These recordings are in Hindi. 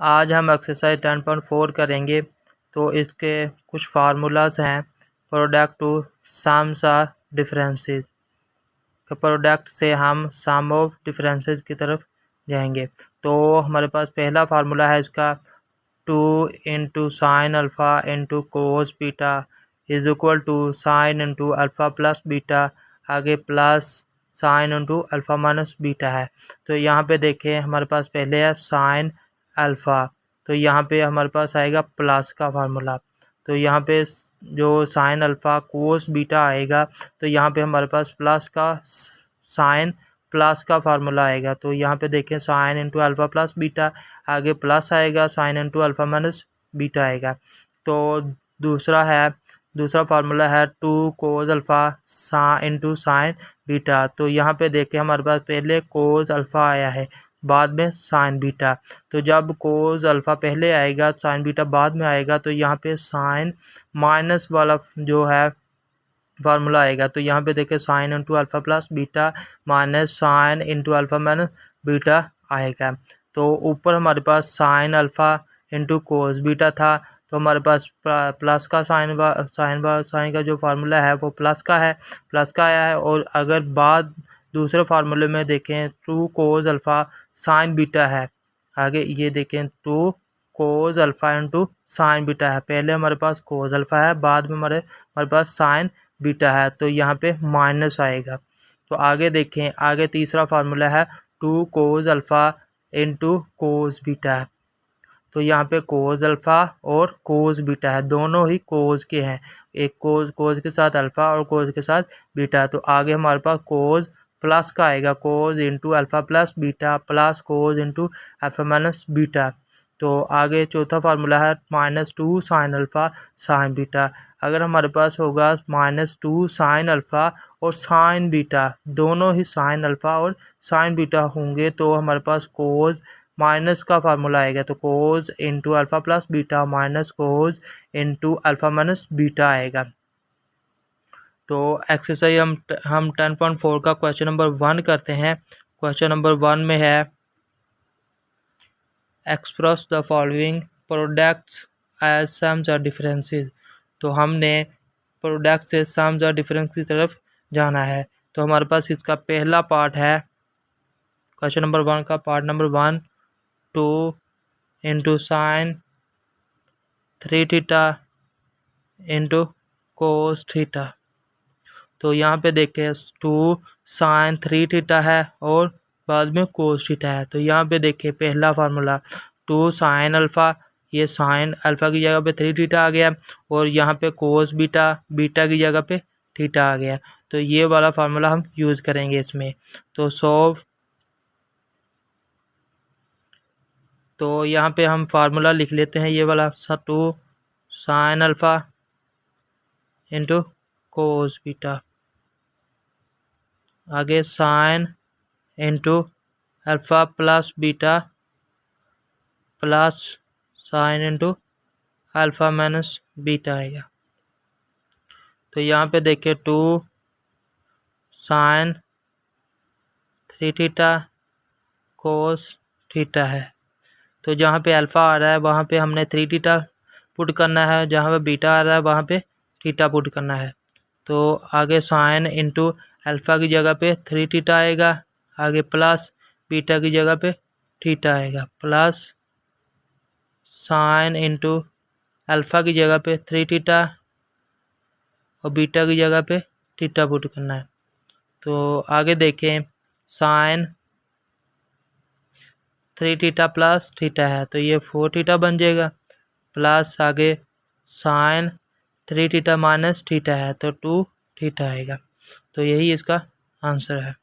आज हम एक्सरसाइज 10.4 करेंगे। तो इसके कुछ फार्मूलाज हैं। Product two sums of differences, product से हम सम ऑफ डिफरेंसेस की तरफ जाएंगे। तो हमारे पास पहला फार्मूला है इसका 2 into sine alpha into cos beta is equal to sine into alpha plus beta, आगे plus sine into alpha minus beta है। तो यहाँ पे देखें हमारे पास पहले है साइन अल्फ़ा, तो यहाँ पे हमारे पास आएगा प्लस का फार्मूला। तो यहाँ पे जो साइन अल्फ़ा कोस बीटा आएगा, तो यहाँ पे हमारे पास प्लस का साइन प्लस का फार्मूला आएगा। तो यहाँ पे देखें sign into alpha plus beta, आगे प्लस आएगा sine into alpha minus beta आएगा। तो दूसरा फार्मूला है 2 cos alpha into sine beta. तो यहाँ पे देखें हमारे पास पहले कोस अल्फ़ा आया है, बाद में साइन बीटा। तो जब कोस अल्फ़ा पहले आएगा साइन बीटा बाद में आएगा, तो यहाँ पे साइन माइनस वाला जो है फार्मूला आएगा। तो यहाँ पे देखिए sine into alpha plus beta minus sine into alpha minus beta आएगा। तो ऊपर हमारे पास sine alpha into cos beta था, तो हमारे पास प्लस का साइन का जो फार्मूला है वो प्लस का आया है। और अगर बाद दूसरे फार्मूले में देखें 2 कोस अल्फ़ा साइन बीटा है, आगे ये देखें 2 cos alpha into sine beta है। पहले हमारे पास कोस अल्फ़ा है, बाद में हमारे पास साइन बीटा है, तो यहाँ पे माइनस आएगा। तो आगे देखें, आगे तीसरा फार्मूला है 2 cos alpha into cos beta है। तो यहाँ पे कोस अल्फ़ा और कोस बीटा है, दोनों ही कोस के हैं, एक कोस के साथ अल्फ़ा और कोस के साथ बीटा। तो आगे हमारे पास कोस प्लस का आएगा, cos into alpha plus beta plus cos into alpha minus beta. तो आगे चौथा फार्मूला है -2 साइन अल्फ़ा साइन बीटा। अगर हमारे पास होगा -2 साइन अल्फ़ा और साइन बीटा, दोनों ही साइन अल्फ़ा और साइन बीटा होंगे, तो हमारे पास कोस माइनस का फार्मूला आएगा। तो cos into alpha plus beta minus cos into alpha minus beta आएगा। तो एक्सरसाइज हम 10.4 का क्वेश्चन नंबर 1 करते हैं। क्वेश्चन नंबर 1 में है express the following products as sums और डिफरेंसेस। तो हमने प्रोडक्ट से सम्स और डिफरेंस की तरफ जाना है। तो हमारे पास इसका पहला पार्ट है क्वेश्चन नंबर 1 का part number 1, 2 into sine 3 theta into cos theta. तो यहाँ पे देखें 2 साइन 3 थीटा है और बाद में कोस थीटा है। तो यहाँ पे देखें पहला फार्मूला 2 साइन अल्फ़ा, ये साइन अल्फ़ा की जगह पे 3 थीटा आ गया, और यहाँ पे कोस बीटा की जगह पे थीटा आ गया। तो ये वाला फार्मूला हम यूज़ करेंगे इसमें। तो तो यहाँ पे हम फार्मूला लिख लेते हैं, ये वाला 2 sine alpha into cos beta, आगे sine into alpha plus beta plus sine into alpha minus beta आएगा। तो यहाँ पे देखिए 2 साइन 3 थीटा कोस थीटा है। तो जहाँ पे अल्फ़ा आ रहा है वहाँ पे हमने 3 थीटा पुट करना है, जहाँ पे बीटा आ रहा है वहाँ पे थीटा पुट करना है। तो आगे साइन इंटू अल्फ़ा की जगह पे 3 थीटा आएगा, आगे प्लस बीटा की जगह पे थीटा आएगा, प्लस साइन इंटू अल्फ़ा की जगह पे 3 थीटा और बीटा की जगह पे थीटा पुट करना है। तो आगे देखें साइन 3 थीटा प्लस थीटा है, तो ये 4 थीटा बन जाएगा, प्लस आगे साइन 3 थीटा माइनस थीटा है, तो 2 थीटा आएगा। तो यही इसका आंसर है।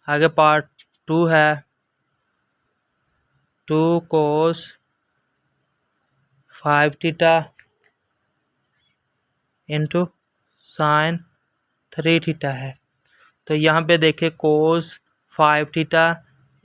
आगे पार्ट 2 है 2 cos 5 theta into sine 3 theta है। तो यहाँ पे देखें cos 5 theta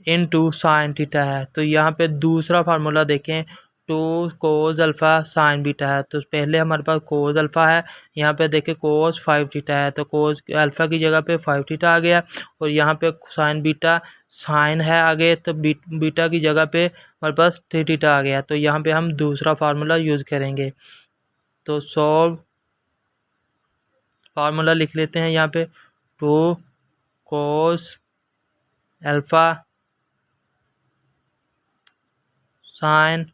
into sine theta है। तो यहाँ पे दूसरा फार्मूला देखें two cos alpha sine beta है। तो पहले हमारे पास कोस अल्फ़ा है, यहाँ पे देखिए कोस 5 थीटा है, तो कोस अल्फ़ा की जगह पे 5 थीटा आ गया। और यहाँ पे साइन बीटा साइन है आगे, तो बीटा की जगह पे हमारे पास 3 थीटा आ गया। तो यहाँ पे हम दूसरा फार्मूला यूज़ करेंगे। तो सॉल्व फार्मूला लिख लेते हैं यहाँ पे, two cos alpha sine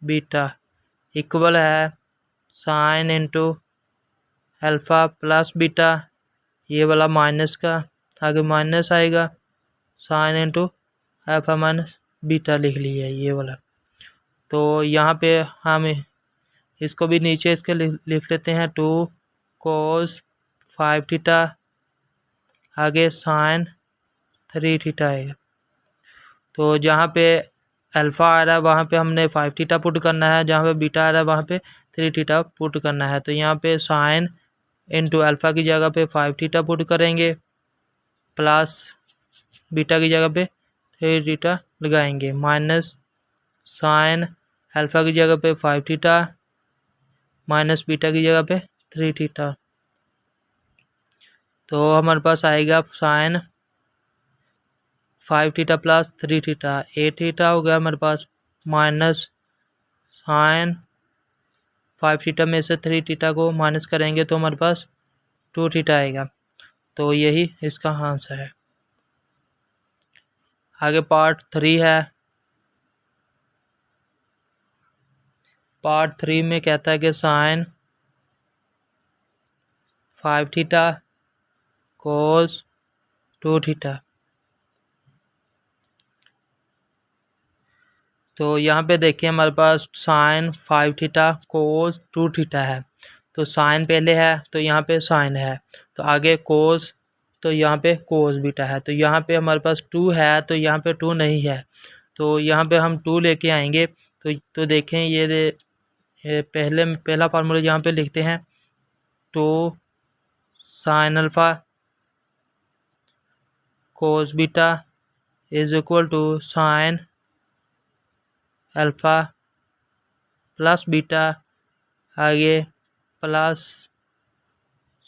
beta equal है sine into alpha plus beta, ये वाला माइनस का आगे माइनस आएगा, sine into alpha minus beta लिख लिया ये वाला। तो यहाँ पे हम इसको भी नीचे इसके लिख लेते हैं, टू कोस 5 थीटा आगे साइन 3 थीटा आएगा। तो जहाँ पे अल्फ़ा आ रहा है वहाँ पे हमने 5 थीटा पुट करना है, जहाँ पे बीटा आ रहा है वहाँ पे 3 थीटा पुट करना है। तो यहाँ पे साइन इंटू अल्फ़ा की जगह पे 5 थीटा पुट करेंगे, प्लस बीटा की जगह पे 3 थीटा लगाएंगे, माइनस साइन अल्फ़ा की जगह पे 5 थीटा माइनस बीटा की जगह पे 3 थीटा। तो हमारे पास आएगा sine 5 theta plus 3 theta 8 theta हो गया हमारे पास, माइनस साइन 5 थीटा में से 3 थीटा को माइनस करेंगे तो हमारे पास 2 थीटा आएगा। तो यही इसका आंसर है। आगे पार्ट 3 है। पार्ट 3 में कहता है कि साइन 5 थीटा कोस 2 थीटा। तो यहाँ पे देखिए हमारे पास साइन 5 थीटा कोस 2 थीटा है। तो साइन पहले है तो यहाँ पे साइन है, तो आगे कोस, तो यहाँ पे कोस बीटा है। तो यहाँ पे हमारे पास 2 है तो यहाँ पे 2 नहीं है, तो यहाँ पे हम 2 लेके आएंगे। तो देखें ये पहला फार्मूला यहाँ पे लिखते हैं, two sine alpha cos beta is equal to sine alpha plus beta आगे plus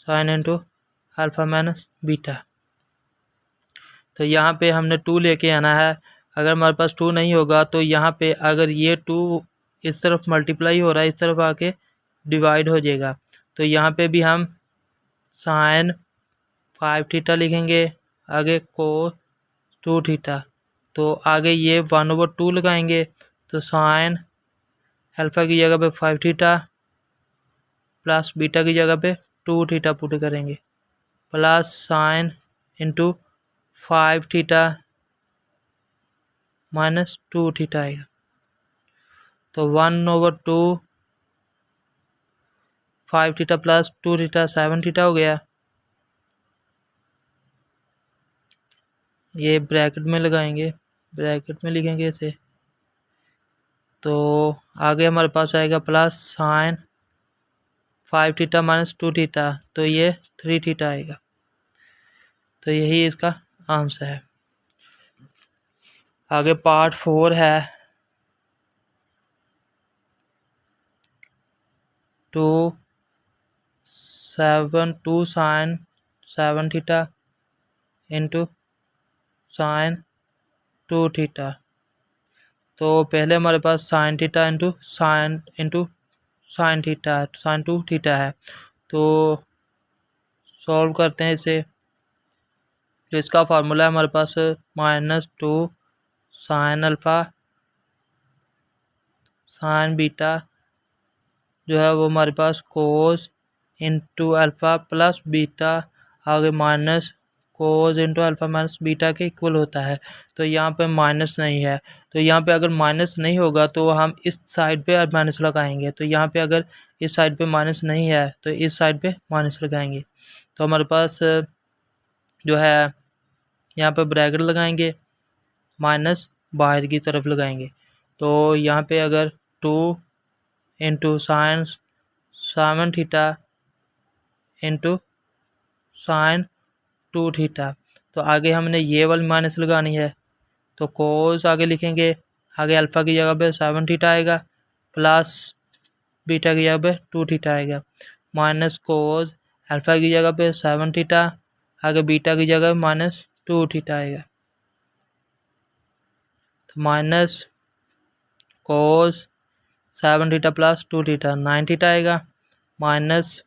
sine into alpha minus beta. तो यहाँ पे हमने 2 लेके आना है। अगर हमारे पास 2 नहीं होगा तो यहाँ पे अगर ये 2 इस तरफ मल्टीप्लाई हो रहा है, इस तरफ आके डिवाइड हो जाएगा। तो यहाँ पे भी हम साइन 5 थीटा लिखेंगे, आगे कोस 2 थीटा। तो आगे ये 1/2 लगाएंगे, तो साइन अल्फ़ा की जगह पे 5 थीटा प्लस बीटा की जगह पे 2 थीटा पुट करेंगे, plus sine into 5 theta minus 2 theta आएगा। तो 1/2 5 थीटा प्लस 2 थीटा 7 थीटा हो गया। ये ब्रैकेट में लगाएंगे, ब्रैकेट में लिखेंगे इसे। तो आगे हमारे पास आएगा plus sign 5 theta minus 2 theta, तो ये 3 थीटा आएगा। तो यही इसका आंसर है। आगे पार्ट 4 है, two sine 7 theta into sine 2 theta. तो पहले हमारे पास sine theta into sine theta sine 2 theta है। तो सॉल्व करते हैं इसे। तो इसका फार्मूला है हमारे पास -2 साइन अल्फ़ा साइन बीटा जो है वो हमारे पास कोस इंटू अल्फ़ा प्लस बीटा आगे minus cos into alpha minus beta के इक्वल होता है। तो यहाँ पे माइनस नहीं है, तो यहाँ पे अगर माइनस नहीं होगा तो हम इस साइड पे माइनस लगाएंगे। तो यहाँ पे अगर इस साइड पे माइनस नहीं है तो इस साइड पे माइनस लगाएंगे। तो हमारे पास जो है यहाँ पे ब्रैकेट लगाएंगे, माइनस बाहर की तरफ लगाएंगे। तो यहाँ पे अगर 2 into sign 7 theta into sine 2 theta, तो आगे हमने ये वाली माइनस लगानी है। तो कोस आगे लिखेंगे, आगे अल्फ़ा की जगह पे 7 थीटा आएगा, प्लस बीटा की जगह पे 2 थीटा आएगा, माइनस कोस अल्फ़ा की जगह पे 7 थीटा, आगे बीटा की जगह माइनस 2 थीटा आएगा। तो minus cos 7 theta plus 2 theta 9 theta आएगा, माइनस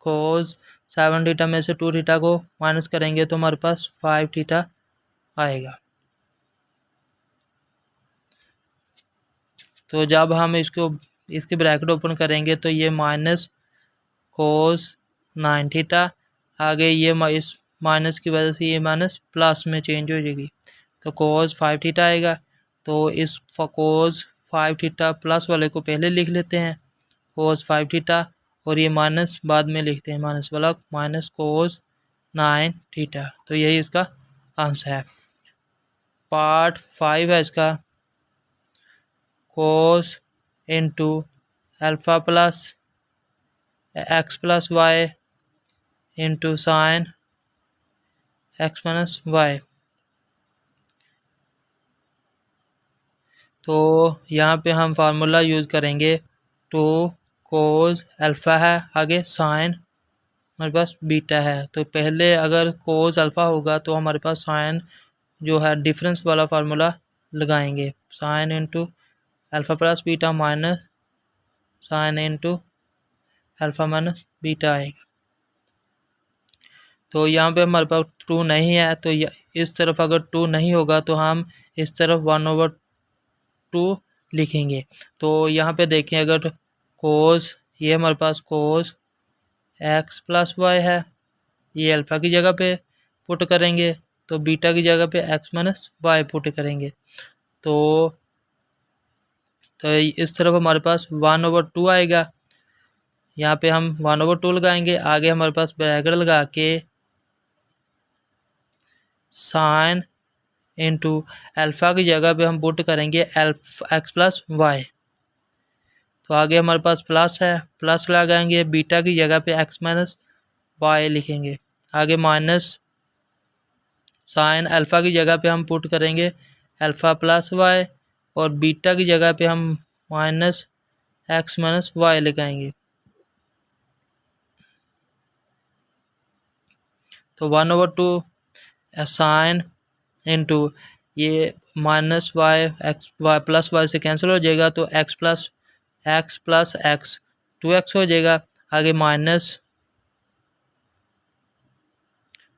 कोस 7 थीटा में से 2 थीटा को माइनस करेंगे तो हमारे पास 5 थीटा आएगा। तो जब हम इसके ब्रैकेट ओपन करेंगे तो ये माइनस कोस 9 थीटा, आगे ये इस माइनस की वजह से ये माइनस प्लस में चेंज हो जाएगी, तो कोस 5 थीटा आएगा। तो इस कोस 5 थीटा प्लस वाले को पहले लिख लेते हैं, कोस 5 थीटा, और ये माइनस बाद में लिखते हैं, माइनस वाला माइनस कोस 9 थीटा। तो यही इसका आंसर है। पार्ट 5 है इसका, cos into alpha plus x plus y into sine x minus y. तो यहाँ पे हम फार्मूला यूज़ करेंगे, 2 कोस अल्फ़ा है, आगे साइन हमारे पास बीटा है। तो पहले अगर कोस अल्फ़ा होगा तो हमारे पास साइन जो है डिफरेंस वाला फार्मूला लगाएंगे, sign into alpha plus beta minus sine into alpha minus beta आएगा। तो यहाँ पे हमारे पास 2 नहीं है, तो इस तरफ अगर 2 नहीं होगा तो हम इस तरफ 1/2 लिखेंगे। तो यहाँ पे देखें, अगर कोस ये हमारे पास कोस एक्स प्लस वाई है, ये अल्फ़ा की जगह पे पुट करेंगे, तो बीटा की जगह पे एक्स माइनस वाई पुट करेंगे। तो इस तरफ हमारे पास 1/2 आएगा, यहाँ पे हम 1/2 लगाएंगे, आगे हमारे पास ब्रैकेट लगा के साइन इंटू अल्फ़ा की जगह पे हम पुट करेंगे एक्स प्लस वाई। तो आगे हमारे पास प्लस है, प्लस लगाएंगे, बीटा की जगह पे एक्स माइनस वाई लिखेंगे, आगे माइनस साइन अल्फ़ा की जगह पे हम पुट करेंगे अल्फ़ा प्लस वाई, और बीटा की जगह पे हम माइनस एक्स माइनस वाई लगाएंगे। तो 1/2 साइन इंटू ये minus Y X Y plus Y से कैंसिल हो जाएगा, तो एक्स प्लस एक्स 2x हो जाएगा, आगे माइनस,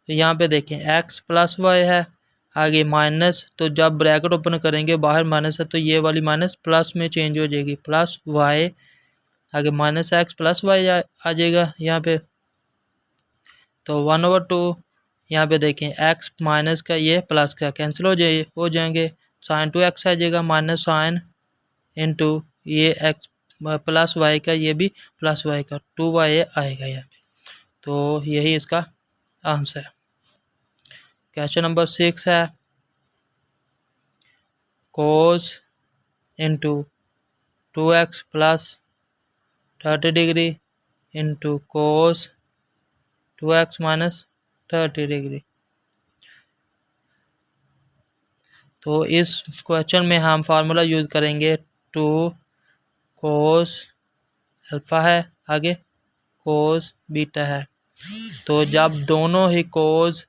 तो यहाँ पे देखें एक्स प्लस वाई है, आगे माइनस, तो जब ब्रैकेट ओपन करेंगे बाहर माइनस है तो ये वाली माइनस प्लस में चेंज हो जाएगी, प्लस वाई, आगे माइनस एक्स प्लस वाई आ जाएगा यहाँ पे। तो 1/2 यहाँ पे देखें एक्स माइनस का ये प्लस का कैंसिल हो जाएंगे, साइन 2x आ जाएगा, माइनस साइन इंटू ये एक्स प्लस वाई का, ये भी प्लस वाई का 2y आएगा यहाँ पे। तो यही इसका आंसर है। क्वेश्चन नंबर 6 है, cos into 2x plus 30 degree into cos 2x minus 30 degree. तो इस क्वेश्चन में हम फार्मूला यूज़ करेंगे, 2 कोस अल्फ़ा है, आगे कोस बीटा है। तो जब दोनों ही कोस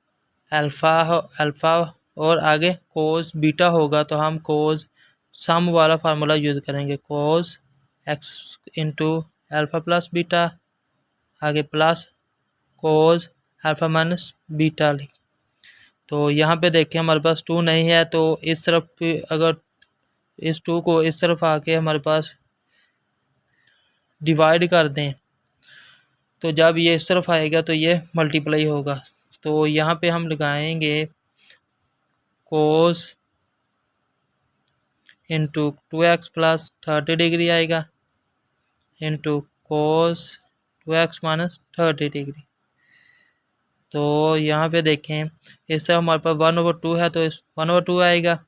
अल्फ़ा और आगे कोस बीटा होगा तो हम कोस सम वाला फार्मूला यूज़ करेंगे, cos x into alpha plus beta, आगे plus cos alpha minus beta लिख। तो यहाँ पे देखें हमारे पास 2 नहीं है, तो इस तरफ अगर इस 2 को इस तरफ आके हमारे पास डिवाइड कर दें, तो जब ये इस तरफ आएगा तो ये मल्टीप्लाई होगा। तो यहाँ पे हम लगाएंगे कोस इंटू 2x प्लस 30 डिग्री आएगा into cos 2x minus 30 degree. तो यहाँ पे देखें, इससे हमारे पास 1/2 है, तो इस 1/2 आएगा,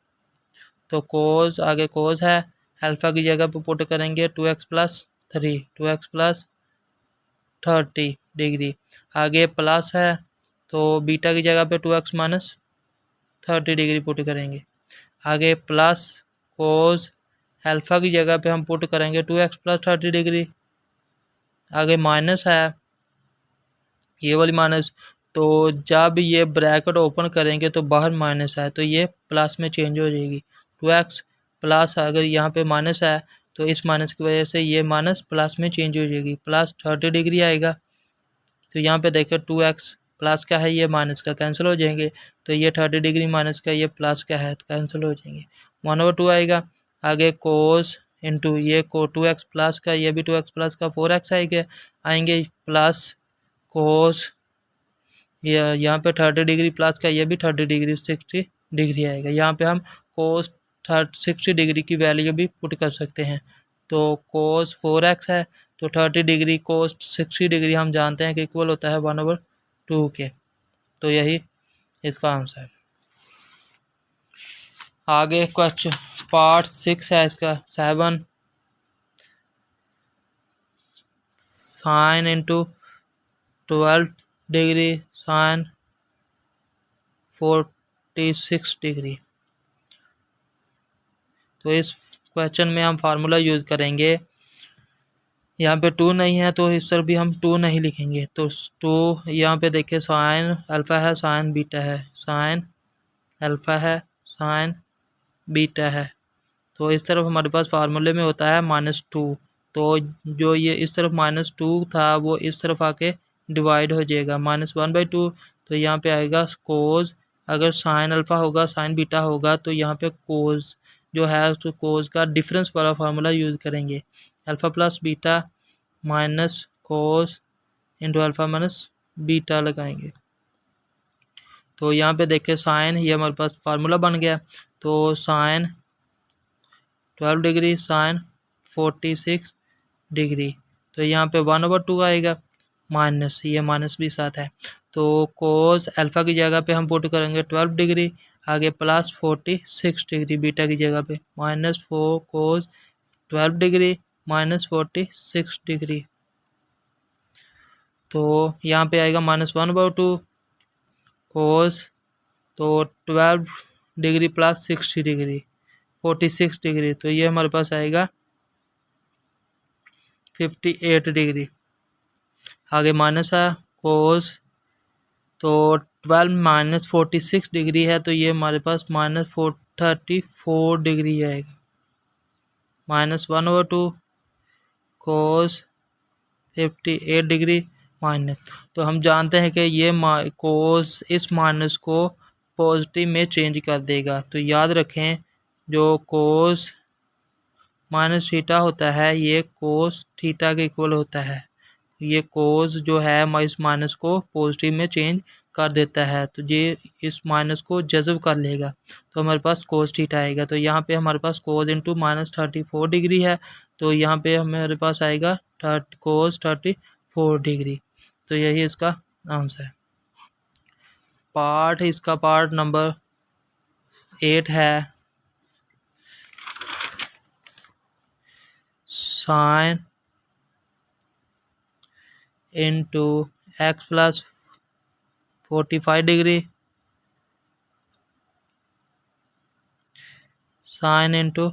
तो कोस आगे कोस है, अल्फ़ा की जगह पे पुट करेंगे 2x प्लस 30 डिग्री, आगे प्लस है तो बीटा की जगह पे 2x माइनस 30 डिग्री पुट करेंगे, आगे प्लस कोस अल्फ़ा की जगह पे हम पुट करेंगे 2x प्लस 30 डिग्री। आगे माइनस है, ये वाली माइनस, तो जब ये ब्रैकेट ओपन करेंगे तो बाहर माइनस है तो ये प्लस में चेंज हो जाएगी। 2x प्लस, अगर यहाँ पे माइनस है तो इस माइनस की वजह से ये माइनस प्लस में चेंज हो जाएगी, प्लस 30 डिग्री आएगा। तो यहाँ पे देखो 2x प्लस का है, ये माइनस का कैंसिल हो जाएंगे, तो ये 30 डिग्री माइनस का, ये प्लस का है, कैंसिल हो जाएंगे, 1/2 आएगा। आगे कोस इंटू ये को 2x प्लस का, ये भी 2x प्लस का 4x आएंगे प्लस कोस, ये यहाँ पे 30 डिग्री प्लस का, ये भी 30 डिग्री 60 डिग्री आएगा। यहाँ पे हम कोस 60 डिग्री की वैल्यू भी पुट कर सकते हैं। तो कोस 4x है, तो 30 डिग्री कोस 60 डिग्री हम जानते हैं कि इक्वल होता है 1/2 के। तो यही इसका आंसर है। आगे क्वेश्चन पार्ट 6 है इसका 7, sine into 12 degree sine 46 degree. तो इस क्वेश्चन में हम फार्मूला यूज़ करेंगे, यहाँ पे 2 नहीं है तो इस तरफ भी हम 2 नहीं लिखेंगे। तो 2 यहाँ पे देखिए साइन अल्फ़ा है, साइन बीटा है, साइन अल्फ़ा है, साइन बीटा है। तो इस तरफ हमारे पास फार्मूले में होता है -2, तो जो ये इस तरफ -2 था वो इस तरफ आके डिवाइड हो जाएगा, -1/2। तो यहाँ पे आएगा कोस, अगर साइन अल्फ़ा होगा साइन बीटा होगा तो यहाँ पे कोस जो है तो कोस का डिफरेंस वाला फार्मूला यूज़ करेंगे, alpha plus beta minus cos into alpha minus beta लगाएंगे। तो यहाँ पे देखें साइन, ये हमारे पास फार्मूला बन गया। तो साइन 12 डिग्री साइन 46 डिग्री, तो यहाँ पे 1/2 आएगा, माइनस, ये माइनस भी साथ है। तो कोस अल्फ़ा की जगह पे हम पुट करेंगे 12 डिग्री, आगे प्लस 46 डिग्री बीटा की जगह पे, -4 कोस 12 डिग्री माइनस 46 डिग्री। तो यहाँ पे आएगा -1/2 कोस, तो 12 डिग्री प्लस 60 डिग्री 46 डिग्री, तो ये हमारे पास आएगा 58 डिग्री। आगे माइनस है कोस, तो 12 माइनस 46 डिग्री है तो ये हमारे पास -34 डिग्री आएगा, -1/2 कोस 58 डिग्री माइनस। तो हम जानते हैं कि ये कोस इस माइनस को पॉजिटिव में चेंज कर देगा। तो याद रखें जो कोस माइनस थीटा होता है ये कोस थीटा के इक्वल होता है, ये कोस जो है इस माइनस को पॉजिटिव में चेंज कर देता है, तो ये इस माइनस को जज़ब कर लेगा, तो हमारे पास कोस थीटा आएगा। तो यहाँ पे हमारे पास कोस इंटू -34 डिग्री है, तो यहाँ पे हमारे पास आएगा कोस 34 डिग्री। तो यही इसका आंसर है। इसका पार्ट नंबर 8 है sine into x plus 45 degree sine into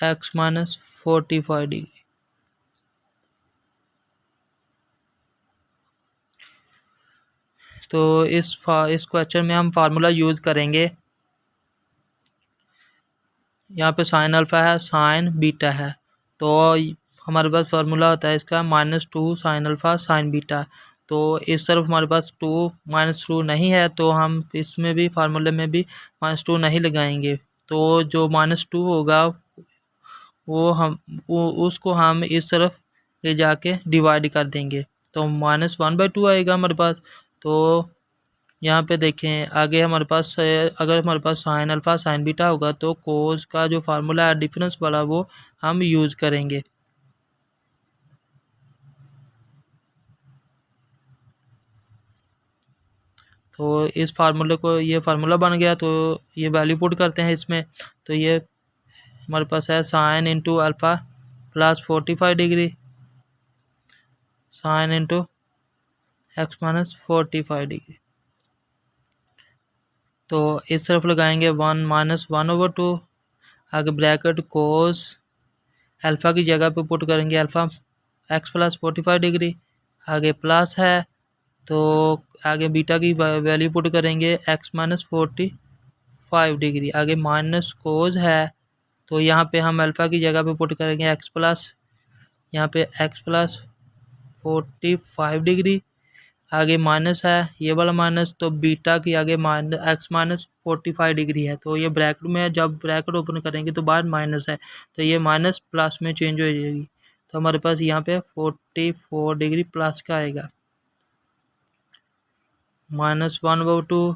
x minus 45 degree. तो इस क्वेश्चन में हम फार्मूला यूज़ करेंगे, यहाँ पे साइन अल्फ़ा है साइन बीटा है, तो हमारे पास फार्मूला होता है इसका -2 साइन अल्फ़ा साइन बीटा। तो इस तरफ हमारे पास -2 नहीं है तो हम इसमें भी फार्मूले में भी -2 नहीं लगाएंगे, तो जो -2 होगा उसको हम इस तरफ ले जाके डिवाइड कर देंगे, तो -1/2 आएगा हमारे पास। तो यहाँ पे देखें आगे हमारे पास अगर हमारे पास साइन अल्फ़ा साइन बीटा होगा तो कोस का जो फार्मूला है डिफरेंस वाला वो हम यूज़ करेंगे। तो इस फार्मूले को, ये फार्मूला बन गया, तो ये वैल्यू पुट करते हैं इसमें। तो ये हमारे पास है sine into alpha plus 45 degree sine into x minus 45 degree. तो इस तरफ लगाएंगे 1 -1/2, आगे ब्रैकेट कोस अल्फ़ा की जगह पे पुट करेंगे अल्फ़ा x प्लस 45 डिग्री, आगे प्लस है तो आगे बीटा की वैल्यू पुट करेंगे x माइनस 45 डिग्री, आगे माइनस कोस है तो यहाँ पे हम अल्फ़ा की जगह पे पुट करेंगे x प्लस, यहाँ पे x प्लस 45 डिग्री, आगे माइनस है ये वाला माइनस तो बीटा की आगे माइनस x माइनस 45 डिग्री है तो ये ब्रैकेट में है, जब ब्रैकेट ओपन करेंगे तो बाद माइनस है तो ये माइनस प्लस में चेंज हो जाएगी तो हमारे पास यहाँ पे 44 डिग्री प्लस का आएगा। -1/2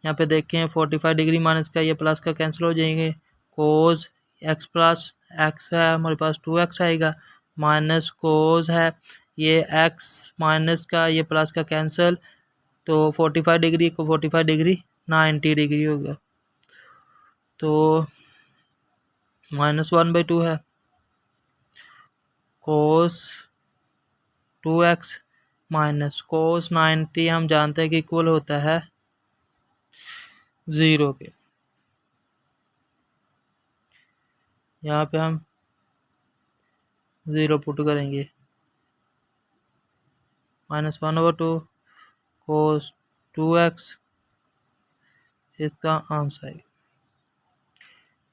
यहाँ पे देखें 45 डिग्री माइनस का ये प्लस का कैंसिल हो जाएंगे, कोस x प्लस x है हमारे पास 2x आएगा, माइनस कोस है ये x माइनस का ये प्लस का कैंसिल तो 45 डिग्री को 45 डिग्री 90 डिग्री होगा तो -1/2 है, कोस 2x माइनस कोस 90 हम जानते हैं कि इक्वल होता है 0 के। यहाँ पे हम 0 पुट करेंगे, -1/2 कोस 2x इसका आंसर है।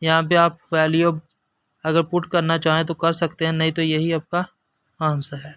यहाँ पे आप वैल्यू अगर पुट करना चाहें तो कर सकते हैं, नहीं तो यही आपका आंसर है।